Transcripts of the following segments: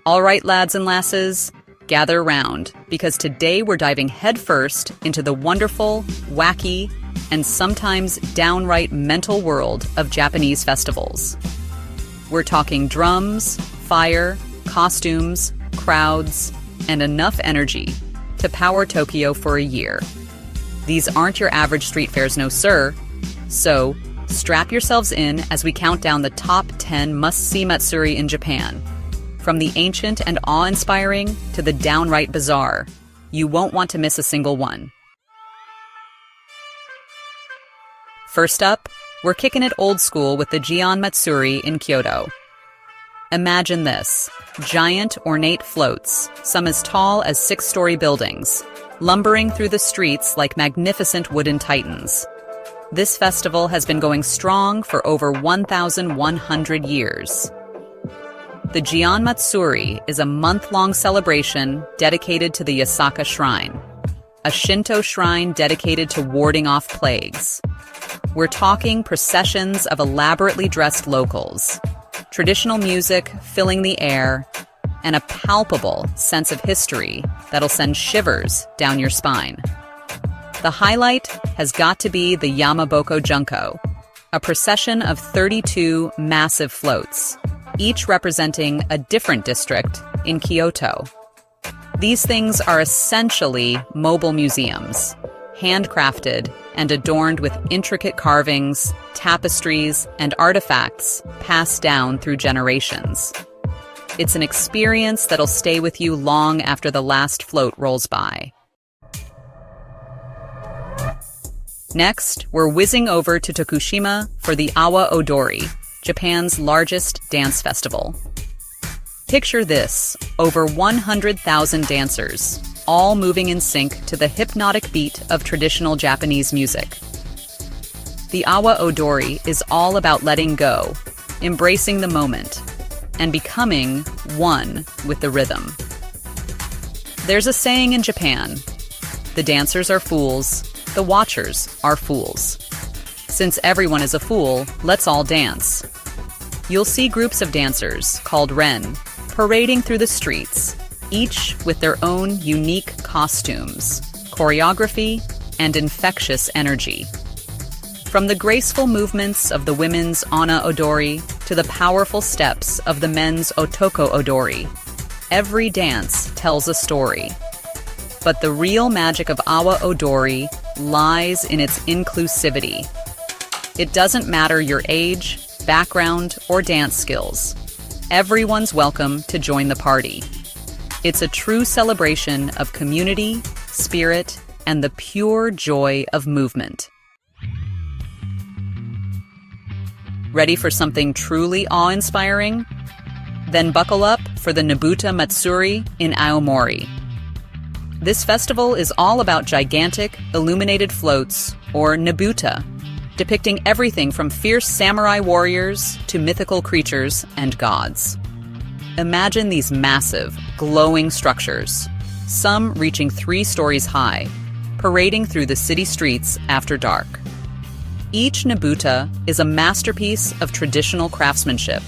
All right, lads and lasses, gather round, because today we're diving headfirst into the wonderful, wacky, and sometimes downright mental world of Japanese festivals. We're talking drums, fire, costumes, crowds, and enough energy to power Tokyo for a year. These aren't your average street fairs, no sir. So, strap yourselves in as we count down the top 10 must-see Matsuri in Japan. From the ancient and awe-inspiring to the downright bizarre, you won't want to miss a single one. First up, we're kicking it old school with the Gion Matsuri in Kyoto. Imagine this: giant, ornate floats, some as tall as 6-story buildings, lumbering through the streets like magnificent wooden titans. This festival has been going strong for over 1,100 years. The Gion Matsuri is a month-long celebration dedicated to the Yasaka Shrine, a Shinto shrine dedicated to warding off plagues. We're talking processions of elaborately dressed locals, traditional music filling the air, and a palpable sense of history that'll send shivers down your spine. The highlight has got to be the Yamaboko Junko, a procession of 32 massive floats, each representing a different district in Kyoto. These things are essentially mobile museums, handcrafted and adorned with intricate carvings, tapestries, and artifacts passed down through generations. It's an experience that'll stay with you long after the last float rolls by. Next, we're whizzing over to Tokushima for the Awa Odori, Japan's largest dance festival. Picture this: over 100,000 dancers, all moving in sync to the hypnotic beat of traditional Japanese music. The Awa Odori is all about letting go, embracing the moment, and becoming one with the rhythm. There's a saying in Japan: the dancers are fools, the watchers are fools. Since everyone is a fool, let's all dance. You'll see groups of dancers, called ren, parading through the streets, each with their own unique costumes, choreography, and infectious energy. From the graceful movements of the women's Ana Odori to the powerful steps of the men's Otoko Odori, every dance tells a story. But the real magic of Awa Odori lies in its inclusivity. It doesn't matter your age, background, or dance skills. Everyone's welcome to join the party. It's a true celebration of community, spirit, and the pure joy of movement. Ready for something truly awe-inspiring? Then buckle up for the Nobuta Matsuri in Aomori. This festival is all about gigantic, illuminated floats, or Nobuta, depicting everything from fierce samurai warriors to mythical creatures and gods. Imagine these massive, glowing structures, some reaching 3 stories high, parading through the city streets after dark. Each Nobuta is a masterpiece of traditional craftsmanship,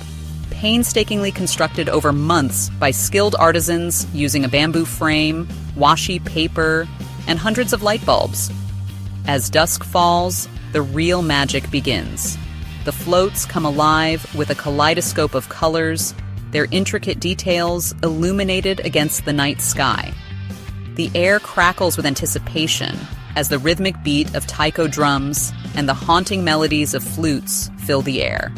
painstakingly constructed over months by skilled artisans using a bamboo frame, washi paper, and hundreds of light bulbs. As dusk falls, the real magic begins. The floats come alive with a kaleidoscope of colors, their intricate details illuminated against the night sky. The air crackles with anticipation as the rhythmic beat of taiko drums and the haunting melodies of flutes fill the air.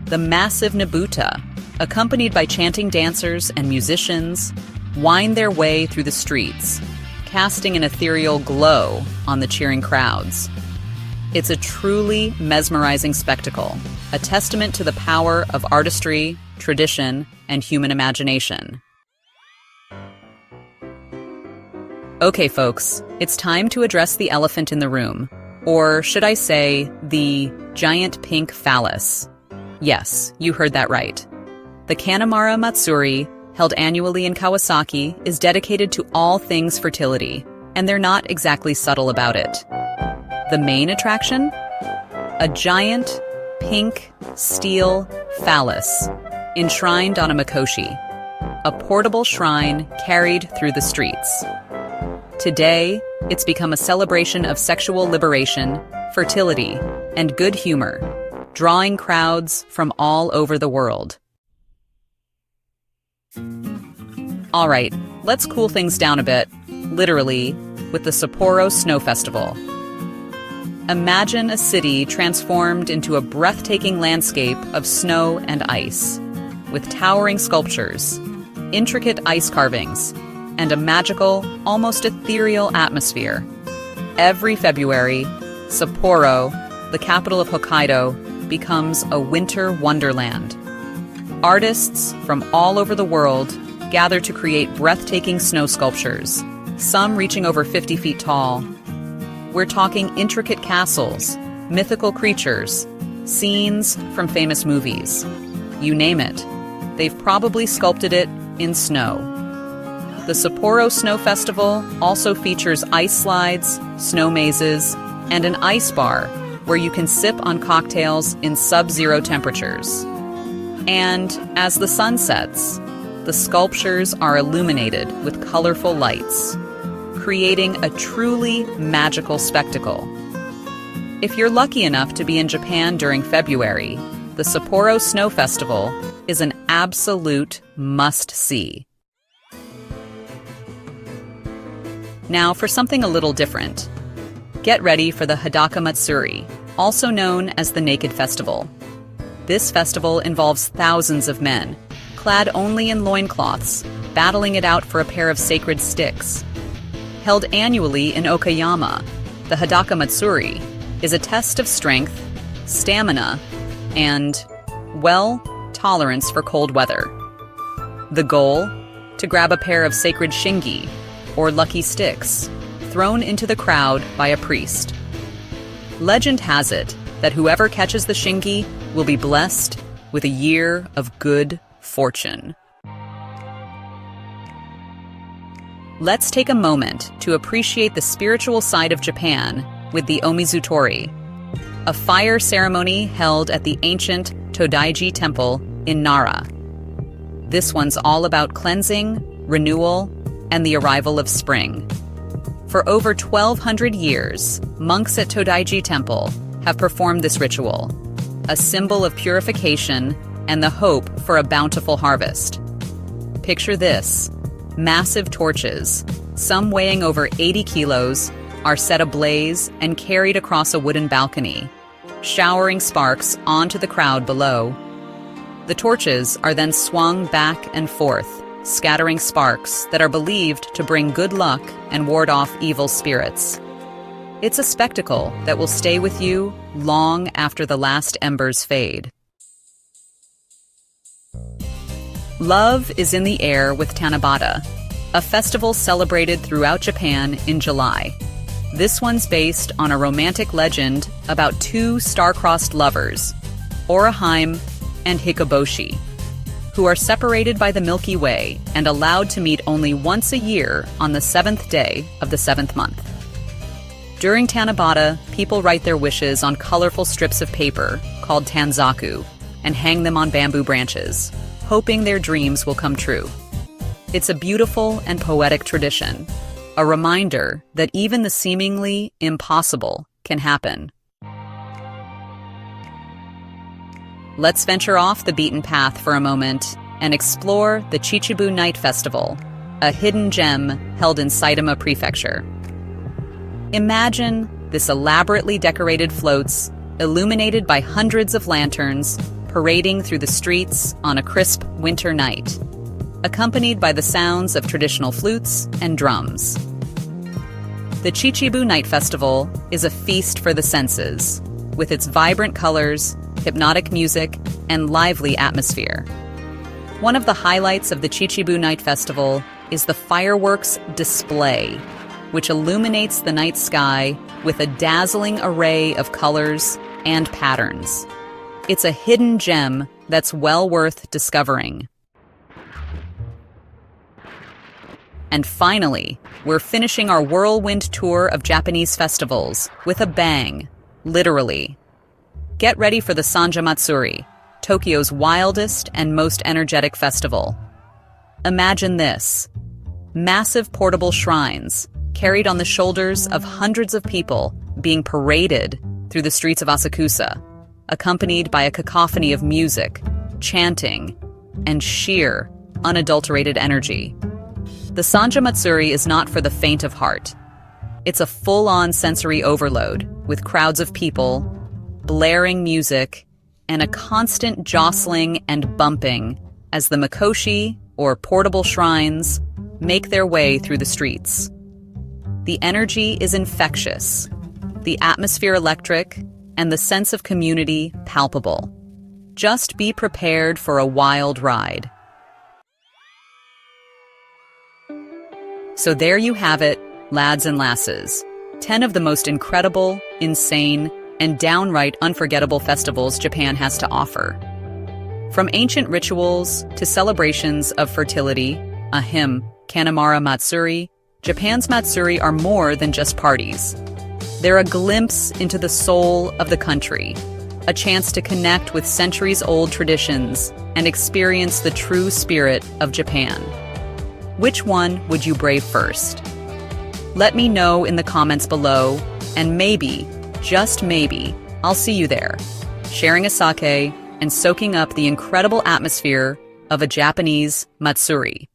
The massive Nobuta, accompanied by chanting dancers and musicians, wind their way through the streets, casting an ethereal glow on the cheering crowds. It's a truly mesmerizing spectacle, a testament to the power of artistry, tradition, and human imagination. Okay, folks, it's time to address the elephant in the room, or should I say, the giant pink phallus. Yes, you heard that right. The Kanemaru Matsuri, held annually in Kawasaki, is dedicated to all things fertility, and they're not exactly subtle about it. The main attraction? A giant, pink, steel phallus, enshrined on a mikoshi, a portable shrine carried through the streets. Today, it's become a celebration of sexual liberation, fertility, and good humor, drawing crowds from all over the world. All right, let's cool things down a bit, literally, with the Sapporo Snow Festival. Imagine a city transformed into a breathtaking landscape of snow and ice, with towering sculptures, intricate ice carvings, and a magical, almost ethereal atmosphere. Every February, Sapporo, the capital of Hokkaido, becomes a winter wonderland. Artists from all over the world gather to create breathtaking snow sculptures, some reaching over 50 feet tall. We're talking intricate castles, mythical creatures, scenes from famous movies. You name it, they've probably sculpted it in snow. The Sapporo Snow Festival also features ice slides, snow mazes, and an ice bar where you can sip on cocktails in sub-zero temperatures. And as the sun sets, the sculptures are illuminated with colorful lights, creating a truly magical spectacle. If you're lucky enough to be in Japan during February, the Sapporo Snow Festival is an absolute must-see. Now for something a little different. Get ready for the Hadaka Matsuri, also known as the Naked Festival. This festival involves thousands of men, clad only in loincloths, battling it out for a pair of sacred sticks. Held annually in Okayama, the Hadaka Matsuri is a test of strength, stamina, and, well, tolerance for cold weather. The goal? To grab a pair of sacred shingi, or lucky sticks, thrown into the crowd by a priest. Legend has it that whoever catches the shingi will be blessed with a year of good fortune. Let's take a moment to appreciate the spiritual side of Japan with the Omizutori, a fire ceremony held at the ancient Todaiji Temple in Nara. This one's all about cleansing, renewal, and the arrival of spring. For over 1,200 years, monks at Todaiji Temple have performed this ritual, a symbol of purification and the hope for a bountiful harvest. Picture this. Massive torches, some weighing over 80 kilos, are set ablaze and carried across a wooden balcony, showering sparks onto the crowd below. The torches are then swung back and forth, scattering sparks that are believed to bring good luck and ward off evil spirits. It's a spectacle that will stay with you long after the last embers fade. Love is in the air with Tanabata, a festival celebrated throughout Japan in July. This one's based on a romantic legend about two star-crossed lovers, Oraheim and Hikoboshi, who are separated by the Milky Way and allowed to meet only once a year on the 7th day of the 7th month. During Tanabata, people write their wishes on colorful strips of paper called tanzaku and hang them on bamboo branches, hoping their dreams will come true. It's a beautiful and poetic tradition, a reminder that even the seemingly impossible can happen. Let's venture off the beaten path for a moment and explore the Chichibu Night Festival, a hidden gem held in Saitama Prefecture. Imagine this elaborately decorated floats, illuminated by hundreds of lanterns, parading through the streets on a crisp winter night, accompanied by the sounds of traditional flutes and drums. The Chichibu Night Festival is a feast for the senses, with its vibrant colors, hypnotic music, and lively atmosphere. One of the highlights of the Chichibu Night Festival is the fireworks display, which illuminates the night sky with a dazzling array of colors and patterns. It's a hidden gem that's well worth discovering. And finally, we're finishing our whirlwind tour of Japanese festivals with a bang, literally. Get ready for the Sanja Matsuri, Tokyo's wildest and most energetic festival. Imagine this: massive portable shrines, carried on the shoulders of hundreds of people, being paraded through the streets of Asakusa, accompanied by a cacophony of music, chanting, and sheer, unadulterated energy. The Sanja Matsuri is not for the faint of heart. It's a full-on sensory overload, with crowds of people, blaring music, and a constant jostling and bumping as the mikoshi, or portable shrines, make their way through the streets. The energy is infectious, the atmosphere electric, and the sense of community palpable. Just be prepared for a wild ride. So there you have it, lads and lasses. 10 of the most incredible, insane, and downright unforgettable festivals Japan has to offer. From ancient rituals to celebrations of fertility, a hymn, Kanemaru Matsuri, Japan's Matsuri are more than just parties. They're a glimpse into the soul of the country, a chance to connect with centuries-old traditions and experience the true spirit of Japan. Which one would you brave first? Let me know in the comments below, and maybe, just maybe, I'll see you there, sharing a sake and soaking up the incredible atmosphere of a Japanese Matsuri.